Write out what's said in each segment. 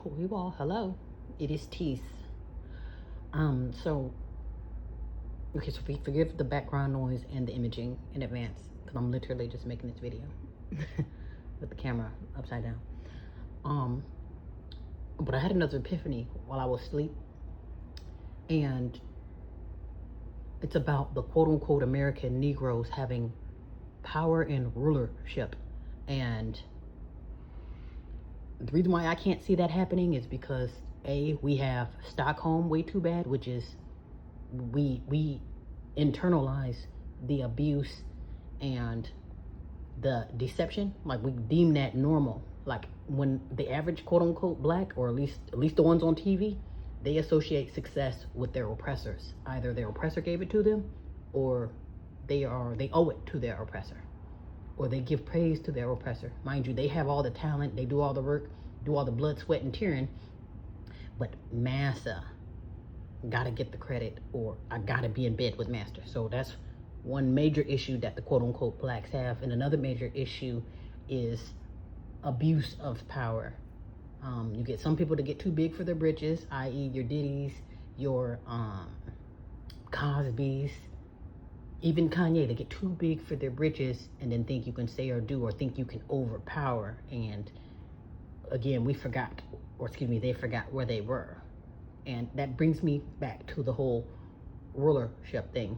Oh, you all, hello. It is Teeth. So, okay, so forgive the background noise and the imaging in advance, because I'm literally just making this video with the camera upside down. But I had another epiphany while I was asleep, and it's about the quote-unquote American Negroes having power and rulership. And the reason why I can't see that happening is because we have Stockholm way too bad, which is we internalize the abuse and the deception. Like, we deem that normal. Like, when the average quote unquote black, or at least the ones on TV, they associate success with their oppressors. Either their oppressor gave it to them, or they owe it to their oppressor, or they give praise to their oppressor. Mind you, they have all the talent, they do all the work, do all the blood, sweat, and tearing, but massa gotta get the credit, or I gotta be in bed with master. So that's one major issue that the quote-unquote blacks have. And another major issue is abuse of power. You get some people to get too big for their britches, i.e. your Diddy's, your Cosby's, even Kanye. They get too big for their britches and then think you can say or do, or think you can overpower. And again, they forgot where they were. And that brings me back to the whole rulership thing.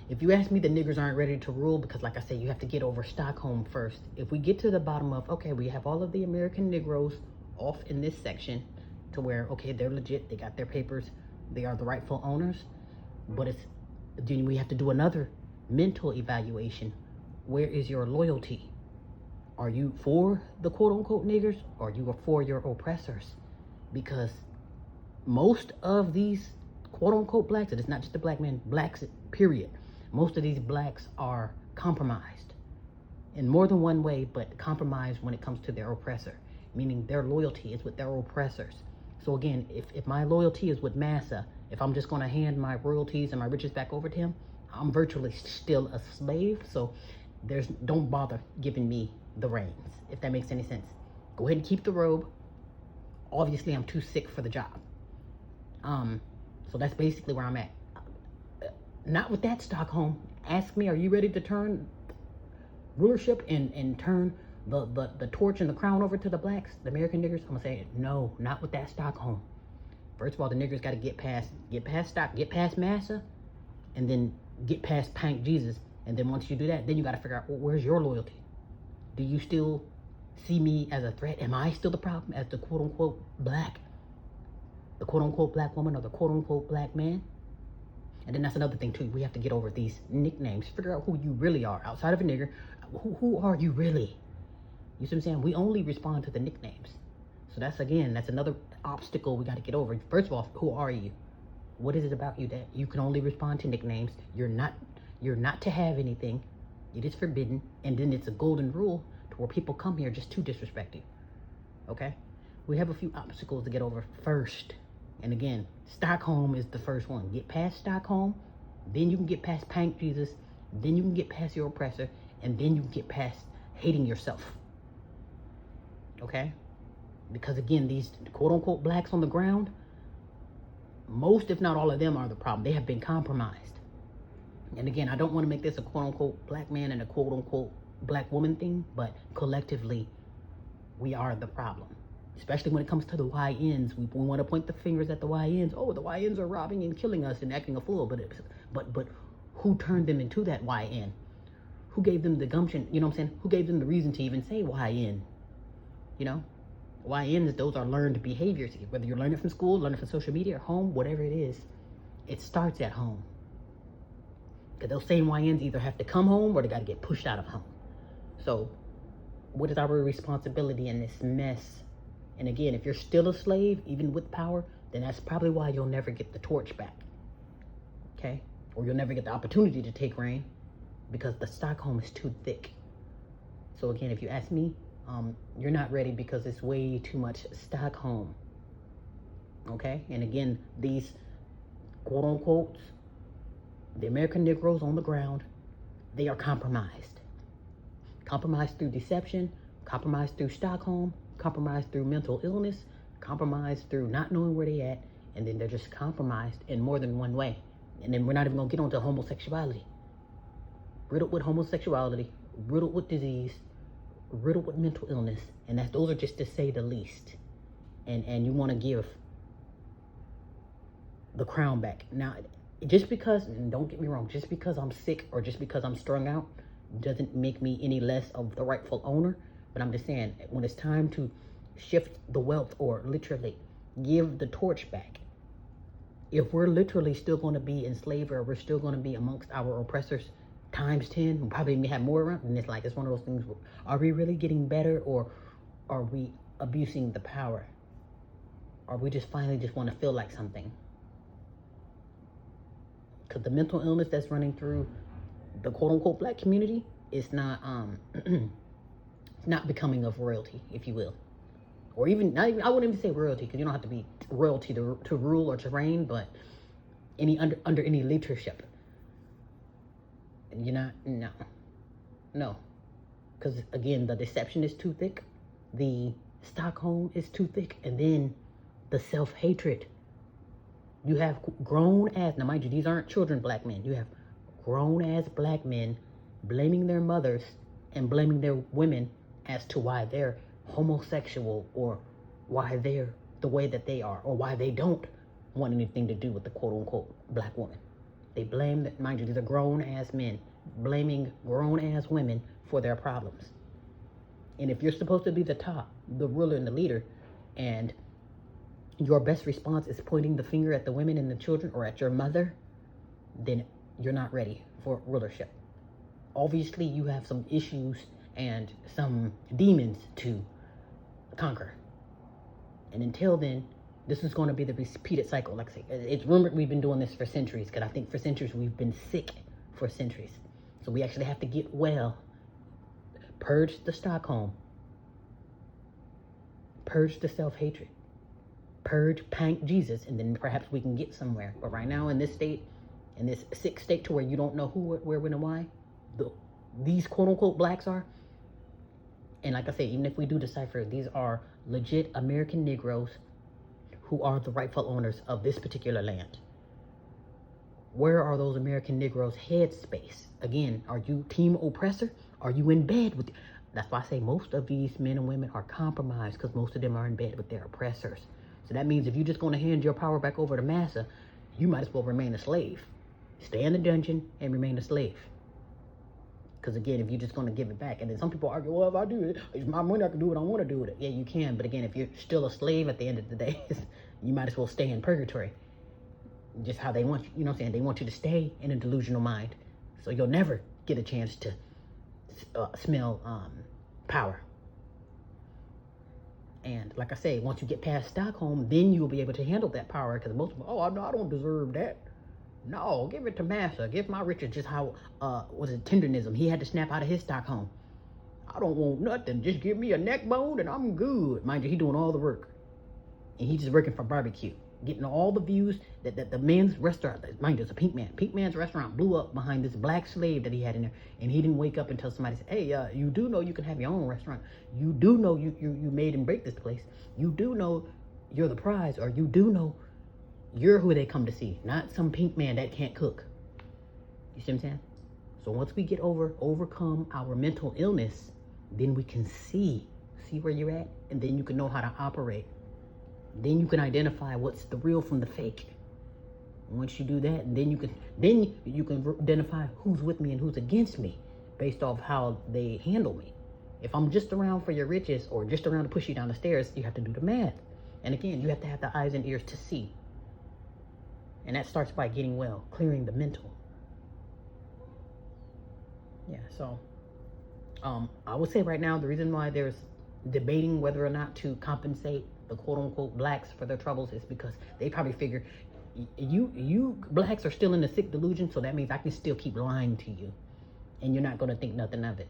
If you ask me, the niggers aren't ready to rule, because like I said, you have to get over Stockholm first. If we get to the bottom of, okay, we have all of the American Negroes off in this section to where, okay, they're legit, they got their papers, they are the rightful owners, but then we have to do another mental evaluation. Where is your loyalty? Are you for the quote-unquote niggers, or you are for your oppressors? Because most of these quote-unquote blacks, and it's not just the black men, blacks period, most of these blacks are compromised in more than one way, but compromised when it comes to their oppressor, meaning their loyalty is with their oppressors. So again, if my loyalty is with massa, if I'm just going to hand my royalties and my riches back over to him, I'm virtually still a slave. So don't bother giving me the reins, if that makes any sense. Go ahead and keep the robe. Obviously, I'm too sick for the job. So that's basically where I'm at. Not with that, Stockholm. Ask me, are you ready to turn rulership and turn the torch and the crown over to the blacks, the American niggers? I'm gonna say, no, not with that, Stockholm. First of all, the niggers got to get past massa, and then get past Pank Jesus. And then once you do that, then you got to figure out, well, where's your loyalty? Do you still see me as a threat? Am I still the problem as the quote-unquote black? The quote-unquote black woman, or the quote-unquote black man? And then that's another thing too. We have to get over these nicknames. Figure out who you really are. Outside of a nigger, who are you really? You see what I'm saying? We only respond to the nicknames. So that's another obstacle we got to get over. First of all, who are you? What is it about you that you can only respond to nicknames? You're not to have anything. It is forbidden. And then it's a golden rule to where people come here just to disrespect you. Okay? We have a few obstacles to get over first. And again, Stockholm is the first one. Get past Stockholm, then you can get past Pank Jesus, then you can get past your oppressor, and then you can get past hating yourself. Okay? Because again, these quote-unquote blacks on the ground, most, if not all of them, are the problem. They have been compromised. And again, I don't want to make this a quote-unquote black man and a quote-unquote black woman thing, but collectively, we are the problem. Especially when it comes to the YNs. We want to point the fingers at the YNs. Oh, the YNs are robbing and killing us and acting a fool. But who turned them into that YN? Who gave them the gumption? You know what I'm saying? Who gave them the reason to even say YN? You know? YNs, those are learned behaviors. Whether you're learning from school, learning from social media, or home, whatever it is, it starts at home. Because those same YNs either have to come home or they got to get pushed out of home. So what is our responsibility in this mess? And again, if you're still a slave, even with power, then that's probably why you'll never get the torch back. Okay? Or you'll never get the opportunity to take reign, because the Stockholm is too thick. So again, if you ask me, you're not ready because it's way too much Stockholm. Okay? And again, these quote-unquote, the American Negroes on the ground, they are compromised. Compromised through deception, compromised through Stockholm, compromised through mental illness, compromised through not knowing where they at, and then they're just compromised in more than one way. And then we're not even gonna get onto homosexuality. Riddled with homosexuality, riddled with disease, riddled with mental illness, and those are just to say the least. And you want to give the crown back. Now, just because, and don't get me wrong, just because I'm sick or just because I'm strung out doesn't make me any less of the rightful owner. But I'm just saying, when it's time to shift the wealth or literally give the torch back, if we're literally still going to be enslaved or we're still going to be amongst our oppressors times 10, we probably may have more around, and it's like, it's one of those things, are we really getting better, or are we abusing the power? Or we just finally just want to feel like something? Because the mental illness that's running through the quote-unquote black community is not not becoming of royalty, if you will. Or even, not even, I wouldn't even say royalty, because you don't have to be royalty to rule or to reign, but under any leadership. You're not, no. Because again, the deception is too thick, the Stockholm is too thick, and then the self-hatred. You have grown ass, now mind you, these aren't children black men. You have grown ass black men blaming their mothers and blaming their women as to why they're homosexual, or why they're the way that they are, or why they don't want anything to do with the quote-unquote black woman. They blame, that, mind you, these are grown-ass men blaming grown-ass women for their problems. And if you're supposed to be the top, the ruler and the leader, and your best response is pointing the finger at the women and the children or at your mother, then you're not ready for rulership. Obviously, you have some issues and some demons to conquer. And until then, this is going to be the repeated cycle. Like I say, it's rumored we've been doing this for centuries, because I think for centuries we've been sick for centuries. So we actually have to get well, purge the Stockholm, purge the self-hatred, purge Pank Jesus, and then perhaps we can get somewhere. But right now in this state, in this sick state to where you don't know who, where, when, and why these quote-unquote blacks are. And like I say, even if we do decipher, these are legit American Negroes who are the rightful owners of this particular land. Where are those American Negroes' headspace? Again, are you team oppressor? Are you in bed with... That's why I say most of these men and women are compromised, because most of them are in bed with their oppressors. So that means if you're just going to hand your power back over to Massa, you might as well remain a slave. Stay in the dungeon and remain a slave. Because again, if you're just going to give it back, and then some people argue, well, if I do it, it's my money, I can do what I want to do with it. Yeah, you can. But again, if you're still a slave at the end of the day, you might as well stay in purgatory. Just how they want you, you know what I'm saying? They want you to stay in a delusional mind. So you'll never get a chance to smell power. And like I say, once you get past Stockholm, then you'll be able to handle that power. Because most people, oh, no, I don't deserve that. No, give it to Massa. Give my Richard just how, was it tenderism? He had to snap out of his Stockholm. I don't want nothing. Just give me a neck bone and I'm good. Mind you, he doing all the work. And he's just working for barbecue. Getting all the views that the men's restaurant, mind you, it's a Pink Man. Pink Man's restaurant blew up behind this black slave that he had in there. And he didn't wake up until somebody said, hey, you do know you can have your own restaurant. You do know you made and break this place. You do know you're the prize, or you do know you're who they come to see, not some pink man that can't cook. You see what I'm saying? So once we get overcome our mental illness, then we can see where you're at, and then you can know how to operate. Then you can identify what's the real from the fake. Once you do that, then you can identify who's with me and who's against me based off how they handle me. If I'm just around for your riches or just around to push you down the stairs, you have to do the math. And again, you have to have the eyes and ears to see. And that starts by getting well, clearing the mental. Yeah, so I would say right now the reason why there's debating whether or not to compensate the quote-unquote blacks for their troubles is because they probably figure you blacks are still in the sick delusion, so that means I can still keep lying to you and you're not going to think nothing of it.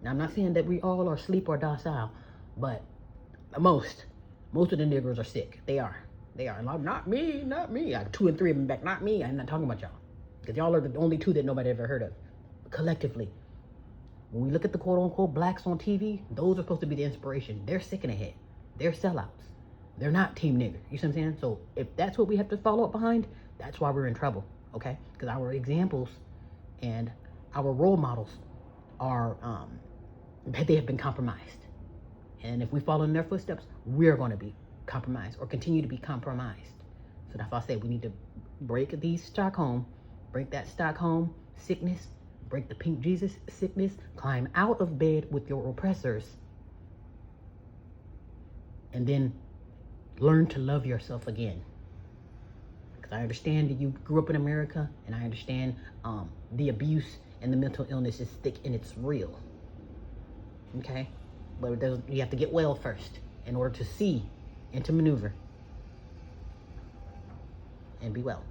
Now, I'm not saying that we all are asleep or docile, but most of the Negroes are sick. They are. Not me. I have 2 and 3 of them back. Not me. I'm not talking about y'all, because y'all are the only 2 that nobody ever heard of collectively. When we look at the quote unquote blacks on TV, those are supposed to be the inspiration. They're sick in the head. They're sellouts. They're not team nigger. You see what I'm saying? So if that's what we have to follow up behind, that's why we're in trouble, okay? Because our examples and our role models are, they have been compromised. And if we follow in their footsteps, we're going to be compromised or continue to be compromised. So that's why I say we need to break that Stockholm sickness, break the pink Jesus sickness, climb out of bed with your oppressors, and then learn to love yourself again. Because I understand that you grew up in America, and I understand the abuse and the mental illness is thick and it's real. Okay? But you have to get well first in order to see and to maneuver and be well.